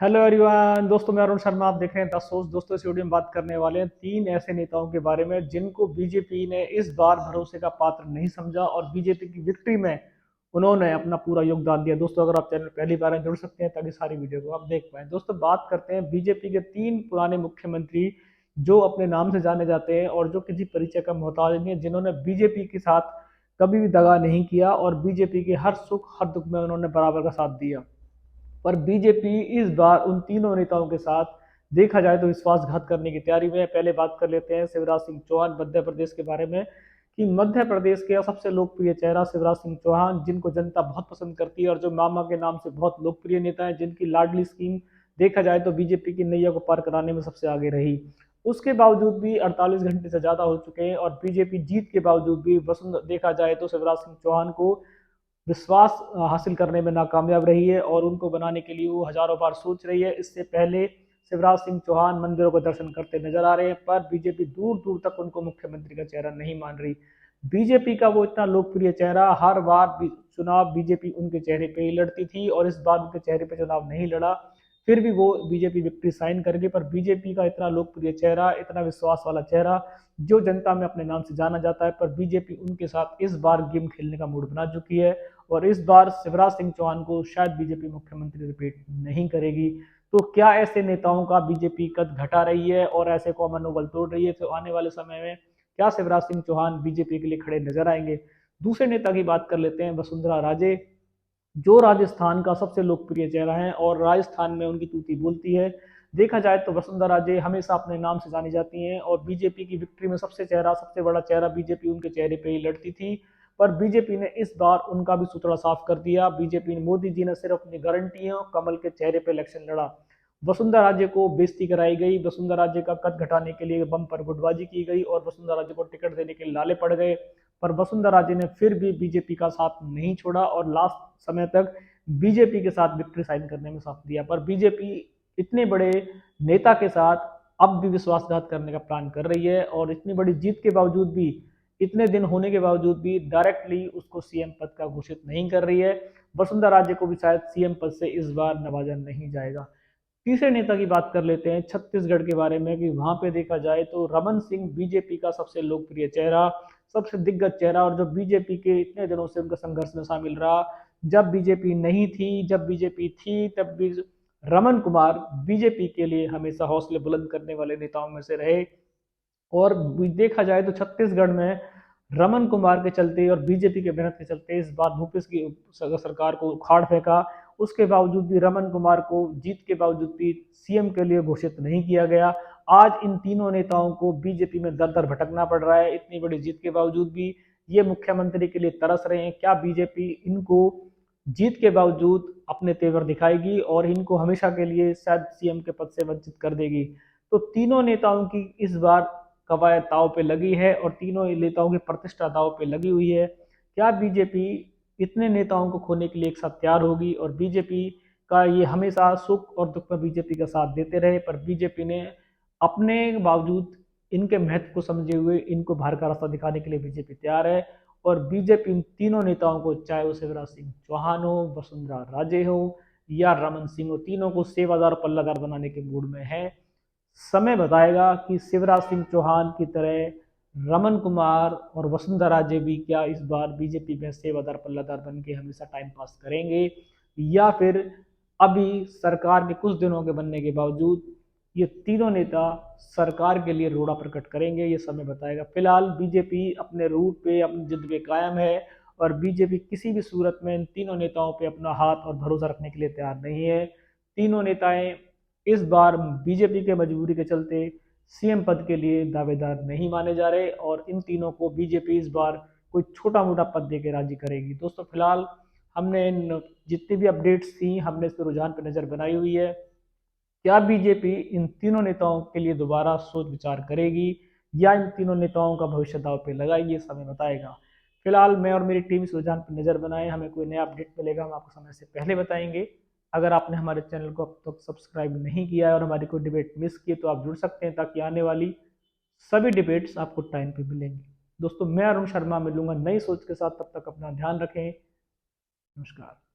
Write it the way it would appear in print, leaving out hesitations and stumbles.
Hello everyone, दोस्तों मैं अरुण शर्मा। आप देख रहे हैं 10 सोच। दोस्तों इस वीडियो में बात करने वाले हैं तीन ऐसे नेताओं के बारे में जिनको बीजेपी ने इस बार भरोसे का पात्र नहीं समझा और बीजेपी की विक्ट्री में उन्होंने अपना पूरा योगदान दिया। दोस्तों अगर आप चैनल पहली बार हैं जुड़ सकते हैं ताकि सारी वीडियो को आप देख पाएं। दोस्तों बात करते हैं बीजेपी के तीन पुराने मुख्यमंत्री जो अपने नाम से जाने जाते हैं और जो किसी परिचय का मोहताज नहीं है, जिन्होंने बीजेपी के साथ कभी भी दगा नहीं किया और बीजेपी के हर सुख हर दुख में उन्होंने बराबर का साथ दिया। पर बीजेपी इस बार उन तीनों नेताओं के साथ देखा जाए तो विश्वासघात करने की तैयारी में है। पहले बात कर लेते हैं शिवराज सिंह चौहान मध्य प्रदेश के बारे में कि मध्य प्रदेश के सबसे लोकप्रिय चेहरा शिवराज सिंह चौहान, जिनको जनता बहुत पसंद करती है और जो मामा के नाम से बहुत लोकप्रिय नेता है, जिनकी लाडली स्कीम देखा जाए तो बीजेपी की नैया को पार कराने में सबसे आगे रही। उसके बावजूद भी 48 घंटे से ज्यादा हो चुके हैं और बीजेपी जीत के बावजूद भी वसुंधरा देखा जाए तो शिवराज सिंह चौहान को विश्वास हासिल करने में नाकामयाब रही है और उनको बनाने के लिए वो हजारों बार सोच रही है। इससे पहले शिवराज सिंह चौहान मंदिरों का दर्शन करते नजर आ रहे हैं, पर बीजेपी दूर दूर तक उनको मुख्यमंत्री का चेहरा नहीं मान रही। बीजेपी का वो इतना लोकप्रिय चेहरा, हर बार चुनाव बीजेपी उनके चेहरे पे ही लड़ती थी और इस बार उनके चेहरे पे चुनाव नहीं लड़ा, फिर भी वो बीजेपी विक्ट्री साइन कर गई। पर बीजेपी का इतना लोकप्रिय चेहरा, इतना विश्वास वाला चेहरा जो जनता में अपने नाम से जाना जाता है, पर बीजेपी उनके साथ इस बार गेम खेलने का मूड बना चुकी है और इस बार शिवराज सिंह चौहान को शायद बीजेपी मुख्यमंत्री रिपीट नहीं करेगी। तो क्या ऐसे नेताओं का बीजेपी कद घटा रही है और ऐसे को मनोबल तोड़ रही है? तो आने वाले समय में क्या शिवराज सिंह चौहान बीजेपी के लिए खड़े नजर आएंगे? दूसरे नेता की बात कर लेते हैं वसुंधरा राजे, जो राजस्थान का सबसे लोकप्रिय चेहरा है और राजस्थान में उनकी तूती बोलती है। देखा जाए तो वसुंधरा राजे हमेशा अपने नाम से जानी जाती हैं और बीजेपी की विक्ट्री में सबसे बड़ा चेहरा बीजेपी उनके चेहरे पे ही लड़ती थी। पर बीजेपी ने इस बार उनका भी सूतड़ा साफ कर दिया। बीजेपी ने, मोदी जी ने सिर्फ अपनी गारंटियों कमल के चेहरे पे इलेक्शन लड़ा। वसुंधरा राजे को बेइज्जती कराई गई, वसुंधरा राजे का कद घटाने के लिए बम पर गुटबाजी की गई और वसुंधरा राजे को टिकट देने के लाले पड़ गए। पर वसुंधरा राजे ने फिर भी बीजेपी का साथ नहीं छोड़ा और लास्ट समय तक बीजेपी के साथ विक्ट्री साइन करने में साथ दिया। पर बीजेपी इतने बड़े नेता के साथ अब भी विश्वासघात करने का प्लान कर रही है और इतनी बड़ी जीत के बावजूद भी, इतने दिन होने के बावजूद भी डायरेक्टली उसको सीएम पद का घोषित नहीं कर रही है। वसुंधरा राजे को भी शायद सीएम पद से इस बार नवाजा नहीं जाएगा। तीसरे नेता की बात कर लेते हैं छत्तीसगढ़ के बारे में कि वहां पे देखा जाए तो रमन सिंह बीजेपी का सबसे लोकप्रिय चेहरा, सबसे दिग्गज चेहरा और जो बीजेपी के इतने दिनों से उनका संघर्ष में शामिल रहा। जब बीजेपी नहीं थी, जब बीजेपी थी, तब भी रमन कुमार बीजेपी के लिए हमेशा हौसले बुलंद करने वाले नेताओं में से रहे। और देखा जाए तो छत्तीसगढ़ में रमन कुमार के चलते और बीजेपी के मेहनत के चलते इस बार भूपेश की सरकार को उखाड़ फेंका। उसके बावजूद भी रमन कुमार को जीत के बावजूद भी सीएम के लिए घोषित नहीं किया गया। आज इन तीनों नेताओं को बीजेपी में दर दर भटकना पड़ रहा है। इतनी बड़ी जीत के बावजूद भी ये मुख्यमंत्री के लिए तरस रहे हैं। क्या बीजेपी इनको जीत के बावजूद अपने तेवर दिखाएगी और इनको हमेशा के लिए शायद सीएम के पद से वंचित कर देगी? तो तीनों नेताओं की इस बार कवायद दांव पे लगी है और तीनों नेताओं की प्रतिष्ठा दांव पे लगी हुई है। क्या बीजेपी इतने नेताओं को खोने के लिए एक साथ तैयार होगी? और बीजेपी का ये हमेशा सुख और दुख में बीजेपी का साथ देते रहे, पर बीजेपी ने अपने बावजूद इनके महत्व को समझे हुए इनको बाहर का रास्ता दिखाने के लिए बीजेपी तैयार है। और बीजेपी इन तीनों नेताओं को, चाहे वो शिवराज सिंह चौहान हो, वसुंधरा राजे हो या रमन सिंह हो, तीनों को सेवादार पल्लादार बनाने के मूड में है। समय बताएगा कि शिवराज सिंह चौहान की तरह रमन कुमार और वसुंधरा राजे भी क्या इस बार बीजेपी में सेवादार पल्लादार बन के हमेशा टाइम पास करेंगे, या फिर अभी सरकार के कुछ दिनों के बनने के बावजूद ये तीनों नेता सरकार के लिए रोड़ा प्रकट करेंगे। ये समय बताएगा। फिलहाल बीजेपी अपने रूट पे, अपनी जिद पे कायम है और बीजेपी किसी भी सूरत में इन तीनों नेताओं पे अपना हाथ और भरोसा रखने के लिए तैयार नहीं है। तीनों नेताएं इस बार बीजेपी के मजबूरी के चलते सीएम पद के लिए दावेदार नहीं माने जा रहे और इन तीनों को बीजेपी इस बार कोई छोटा मोटा पद देकर राजी करेगी। दोस्तों फिलहाल हमने जितनी भी अपडेट्स थी हमने इस पर रुझान पर नजर बनाई हुई है। क्या बीजेपी इन तीनों नेताओं के लिए दोबारा सोच विचार करेगी या इन तीनों नेताओं का भविष्य दांव पे लगाएगी? ये समय बताएगा। फिलहाल मैं और मेरी टीम इस रुझान पर नजर बनाए। हमें कोई नया अपडेट मिलेगा हम आपको समय से पहले बताएंगे। अगर आपने हमारे चैनल को अब तक सब्सक्राइब नहीं किया है और हमारी कोई डिबेट मिस की है तो आप जुड़ सकते हैं ताकि आने वाली सभी डिबेट्स आपको टाइम पे मिलेंगी। दोस्तों मैं अरुण शर्मा मिलूंगा नई सोच के साथ, तब तक अपना ध्यान रखें। नमस्कार।